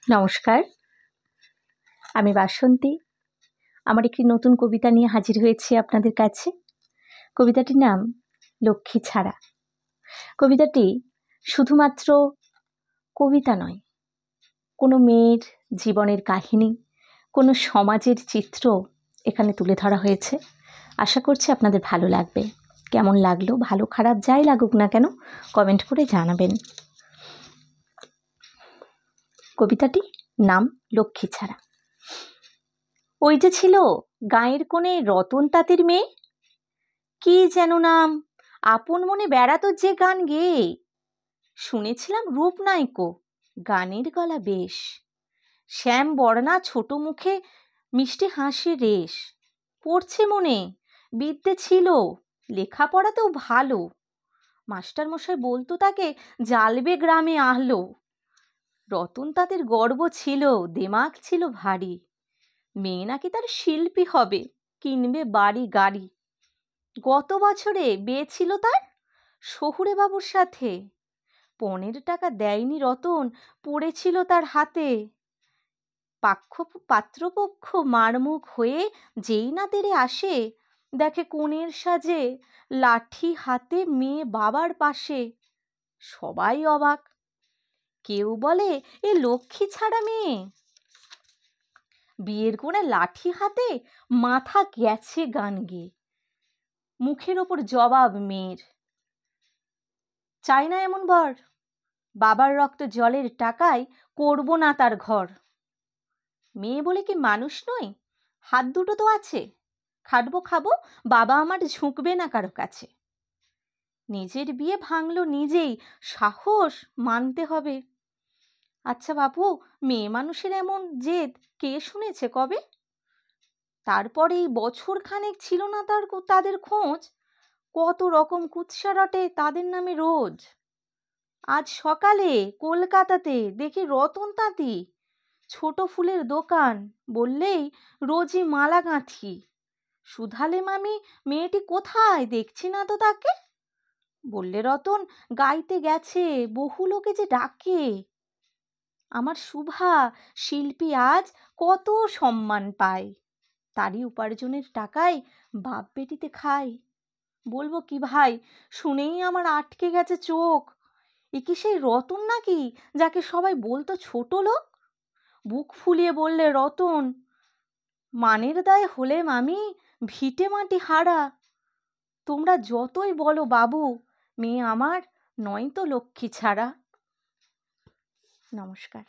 নমস্কার, আমি বাসন্তী। আমার একটি নতুন কবিতা নিয়ে হাজির হয়েছি আপনাদের কাছে। কবিতাটির নাম লক্ষ্মী ছাড়া। কবিতাটি শুধুমাত্র কবিতা নয়, কোনো মেয়ের জীবনের কাহিনী, কোনো সমাজের চিত্র এখানে তুলে ধরা হয়েছে। আশা করছি আপনাদের ভালো লাগবে। কেমন লাগলো, ভালো খারাপ যাই লাগুক না কেন, কমেন্ট করে জানাবেন। কবিতাটি নাম লক্ষ্মী ছাড়া। ওই যে ছিল গাঁয়ের কোণে রতন তাঁতির মেয়ে, কি যেন নাম, আপন মনে বেড়াতো যে গান গেয়ে। শুনেছিলাম রূপনায়িকো, গানের গলা বেশ, শ্যাম বর্ণা ছোট মুখে মিষ্টি হাসির রেশ। পড়ছে মনে, বিদ্যে ছিল, লেখাপড়াতেও ভালো। মাস্টারমশাই বলতো তাকে জ্বালবে গ্রামে আলো। রতন তাঁতের গর্ব ছিল, দেমাগ ছিল ভারী, মেয়ে নাকি তার শিল্পী হবে, কিনবে বাড়ি গাড়ি। গত বছরে বিয়ে ছিল তার শহুরে বাবুর সাথে, 15 টাকা দেয়নি রতন, পড়েছিল তার হাতে। পাত্রপক্ষ মারমুখ হয়ে যেই না তেড়ে আসে, দেখে কনের সাজে লাঠি হাতে মেয়ে বাবার পাশে। সবাই অবাক, কেউ বলে এ লক্ষ্মী ছাড়া মেয়ে। বিয়ের কোণে লাঠি হাতে মাথা গেছে গান গেয়ে। মুখের ওপর জবাব মেয়ের, চাই না এমন বর, বাবার রক্ত জলের টাকায় করব না তার ঘর। মেয়ে বলে কি মানুষ নই, হাত দুটো তো আছে, খাটবো খাবো, বাবা আমার ঝুঁকবে না কারো কাছে। নিজের বিয়ে ভাঙলো নিজেই, সাহস মানতে হবে। আচ্ছা বাপু, মেয়ে মানুষের এমন জেদ কে শুনেছে কবে? তারপরে এই বছর খানেক ছিল না তাদের খোঁজ, কত রকম কুৎসা রটে তাদের নামে রোজ। আজ সকালে কলকাতাতে দেখি রতন তাঁতি, ছোট ফুলের দোকান, বললেই রোজই মালা গাঁথি। শুধালে মামি মেয়েটি কোথায়, দেখছি না তো তাকে। বললে রতন গাইতে গেছে, বহু লোকে যে ডাকে। আমার শুভা শিল্পী আজ কত সম্মান পায়, তারই উপার্জনের টাকায় বাপ বেটিতে খায়। বলবো কি ভাই, শুনেই আমার আটকে গেছে চোখ। এ কি সেই রতন নাকি যাকে সবাই বলতো ছোট লোক? বুক ফুলিয়ে বললে রতন, মানের দায় হলে মামি ভিটে মাটি হারা। তোমরা যতই বলো বাবু, মেয়ে আমার নয় তো লক্ষ্মী ছাড়া। নমস্কার।